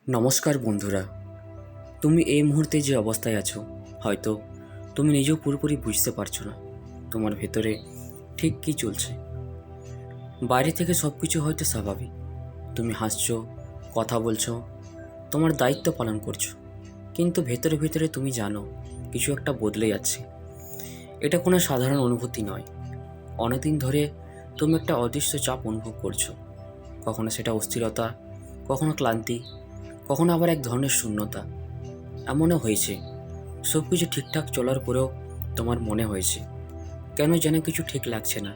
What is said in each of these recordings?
নমস্কার বন্ধুরা, তুমি এই মুহূর্তে যে অবস্থায় আছো হয়তো তুমি নিজেও পুরোপুরি বুঝতে পারছো না তোমার ভেতরে ঠিক কী চলছে। বাইরে থেকে সব কিছু হয়তো স্বাভাবিক, তুমি হাসছো, কথা বলছো, তোমার দায়িত্ব পালন করছো, কিন্তু ভেতরে ভেতরে তুমি জানো কিছু একটা বদলে যাচ্ছে। এটা কোনো সাধারণ অনুভূতি নয়। অনেকদিন ধরে তুমি একটা অদৃশ্য চাপ অনুভব করছো, কখনো সেটা অস্থিরতা, কখনো ক্লান্তি, কখনো আবার এক ধরনের শূন্যতা। এমনও হয়েছে সব কিছু ঠিকঠাক চলার পরেও তোমার মনে হয়েছে কেন যেন কিছু ঠিক লাগছে না।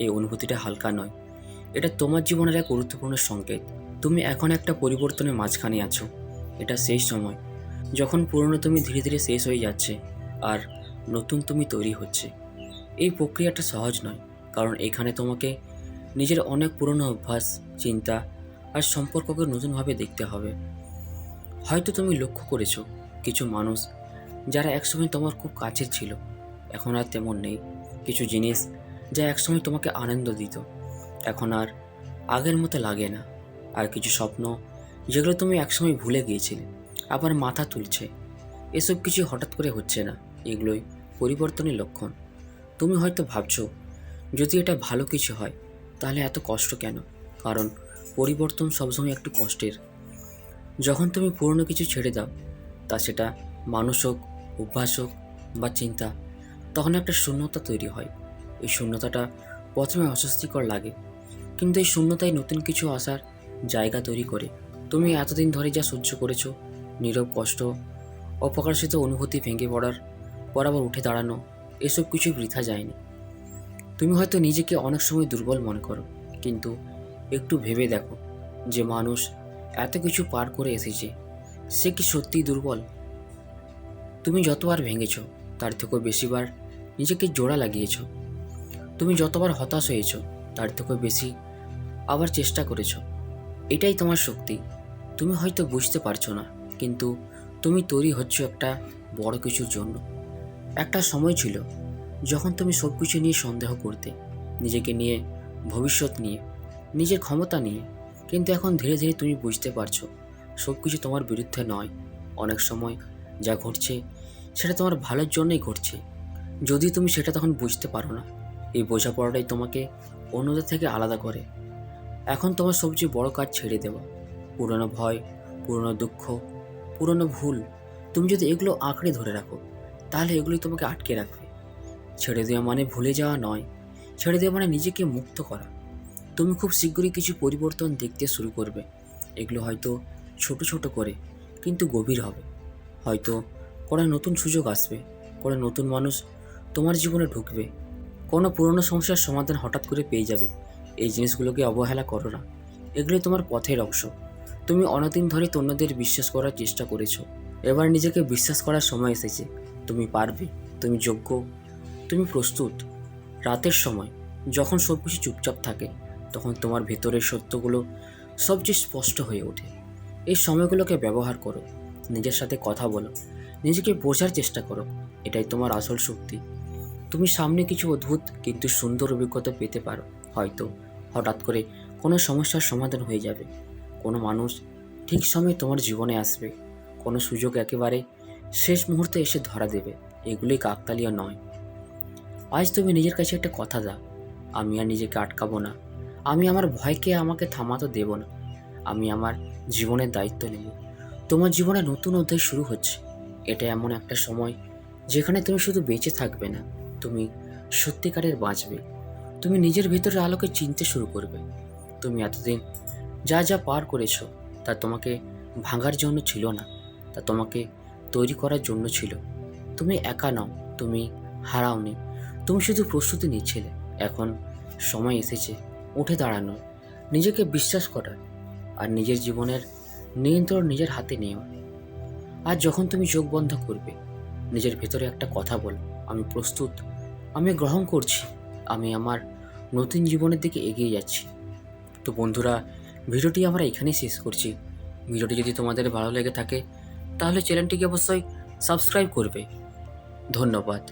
এই অনুভূতিটা হালকা নয়, এটা তোমার জীবনের এক গুরুত্বপূর্ণ সংকেত। তুমি এখন একটা পরিবর্তনের মাঝখানে আছো। এটা সেই সময় যখন পুরনো তুমি ধীরে ধীরে শেষ হয়ে যাচ্ছে আর নতুন তুমি তৈরি হচ্ছে। এই প্রক্রিয়াটা সহজ নয়, কারণ এখানে তোমাকে নিজের অনেক পুরনো অভ্যাস, চিন্তা আর সম্পর্ককে নতুনভাবে দেখতে হবে। হয়তো তুমি লক্ষ্য করেছো কিছু মানুষ যারা একসময় তোমার খুব কাছের ছিল এখন আর তেমন নেই। কিছু জিনিস যা একসময় তোমাকে আনন্দ দিত এখন আর আগের মতো লাগে না। আর কিছু স্বপ্ন যেগুলো তুমি একসময় ভুলে গিয়েছিলে আবার মাথা তুলছে। এসব কিছু হঠাৎ করে হচ্ছে না, এগুলোই পরিবর্তনের লক্ষণ। তুমি হয়তো ভাবছো যদি এটা ভালো কিছু হয় তাহলে এত কষ্ট কেন, কারণ পরিবর্তন সবসময় একটু কষ্টের। যখন তুমি পুরনো কিছু ছেড়ে দাও, তা সেটা মানুষ হোক, অভ্যাস হোক বা চিন্তা, তখন একটা শূন্যতা তৈরি হয়। এই শূন্যতাটা প্রথমে অস্বস্তিকর লাগে, কিন্তু এই শূন্যতায় নতুন কিছু আসার জায়গা তৈরি করে। তুমি এতদিন ধরে যা সহ্য করেছো, নীরব কষ্ট, অপ্রকাশিত অনুভূতি, ভেঙে পড়ার পর আবার উঠে দাঁড়ানো, এসব কিছু বৃথা যায়নি। তুমি হয়তো নিজেকে অনেক সময় দুর্বল মনে করো, কিন্তু একটু ভেবে দেখো যে মানুষ এত কিছু পার করে এসেছে, সে কি সত্যিই দুর্বল? তুমি যতবার ভেঙেছ তার থেকেও বেশিবার নিজেকে জোড়া লাগিয়েছ। তুমি যতবার হতাশ হয়েছ তার থেকেও বেশি আবার চেষ্টা করেছ। এটাই তোমার শক্তি। তুমি হয়তো বুঝতে পারছো না, কিন্তু তুমি তৈরি হচ্ছ একটা বড় কিছুর জন্য। একটা সময় ছিল যখন তুমি সব কিছু নিয়ে সন্দেহ করতে, নিজেকে নিয়ে, ভবিষ্যৎ নিয়ে, নিজের ক্ষমতা নিয়ে, কিন্তু এখন ধীরে ধীরে তুমি বুঝতে পারছো সব কিছু তোমার বিরুদ্ধে নয়। অনেক সময় যা ঘটছে সেটা তোমার ভালোর জন্যই ঘটছে, যদি তুমি সেটা তখন বুঝতে পারো না। এই বোঝাপড়াটাই তোমাকে অন্যদের থেকে আলাদা করে। এখন তোমার সবচেয়ে বড় কাজ ছেড়ে দেওয়া। পুরনো ভয়, পুরনো দুঃখ, পুরনো ভুল, তুমি যদি এগুলো আঁকড়ে ধরে রাখো তাহলে এগুলোই তোমাকে আটকে রাখবে। ছেড়ে দেওয়া মানে ভুলে যাওয়া নয়, ছেড়ে দেওয়া মানে নিজেকে মুক্ত করা। তুমি খুব শীঘ্রই কিছু পরিবর্তন দেখতে শুরু করবে। এগুলো হয়তো ছোট ছোট করে, কিন্তু গভীর হবে। হয়তো কোনো নতুন সুযোগ আসবে, কোনো নতুন মানুষ তোমার জীবনে ঢুকবে, কোনো পুরনো সমস্যার সমাধান হঠাৎ করে পেয়ে যাবে। এই জিনিসগুলোকে অবহেলা করো না, এগুলোই তোমার পথের অংশ। তুমি অনেকদিন ধরে অন্যদের বিশ্বাস করার চেষ্টা করেছো, এবার নিজেকে বিশ্বাস করার সময় এসেছে। তুমি পারবে, তুমি যোগ্য, তুমি প্রস্তুত। রাতের সময় যখন সব কিছু চুপচাপ থাকে তখন তোমার ভেতরের সত্যগুলো সবচেয়ে স্পষ্ট হয়ে ওঠে। এই সময়গুলোকে ব্যবহার করো, নিজের সাথে কথা বলো, নিজেকে বোঝার চেষ্টা করো। এটাই তোমার আসল শক্তি। তুমি সামনে কিছু অদ্ভুত কিন্তু সুন্দর অভিজ্ঞতা পেতে পারো। হয়তো হঠাৎ করে কোনো সমস্যার সমাধান হয়ে যাবে, কোনো মানুষ ঠিক সময়ে তোমার জীবনে আসবে, কোনো সুযোগ একেবারে শেষ মুহূর্তে এসে ধরা দেবে। এগুলোই কাকতালীয় নয়। আজ তুমি নিজের কাছে একটা কথা দাও, আমি আর নিজেকে আটকাবো না, আমি আমার ভয়কে আমাকে থামাতে দেব না, আমি আমার জীবনের দায়িত্ব নেব। তোমার জীবনে নতুন অধ্যায় শুরু হচ্ছে। এটা এমন একটা সময় যেখানে তুমি শুধু বেঁচে থাকবে না, তুমি সত্যিকারের বাঁচবে। তুমি নিজের ভিতরের আলোকে চিনতে শুরু করবে। তুমি এতদিন যা যা পার করেছো তা তোমাকে ভাঙার জন্য ছিল না, তা তোমাকে তৈরি করার জন্য ছিল। তুমি একা নও, তুমি হারাওনি, তুমি শুধু প্রস্তুতি নিচ্ছিলে। এখন সময় এসেছে উঠে দাঁড়ানোর, নিজেকে বিশ্বাস করার, আর নিজের জীবনের নিয়ন্ত্রণ নিজের হাতে নেওয়ার। আর যখন তুমি চোখ বন্ধ করবে, নিজের ভেতরে একটা কথা বলো, আমি প্রস্তুত, আমি গ্রহণ করছি, আমি আমার নতুন জীবনের দিকে এগিয়ে যাচ্ছি। তো বন্ধুরা, ভিডিওটি আমরা এখানেই শেষ করছি। ভিডিওটি যদি তোমাদের ভালো লেগে থাকে তাহলে চ্যানেলটিকে অবশ্যই সাবস্ক্রাইব করবে। ধন্যবাদ।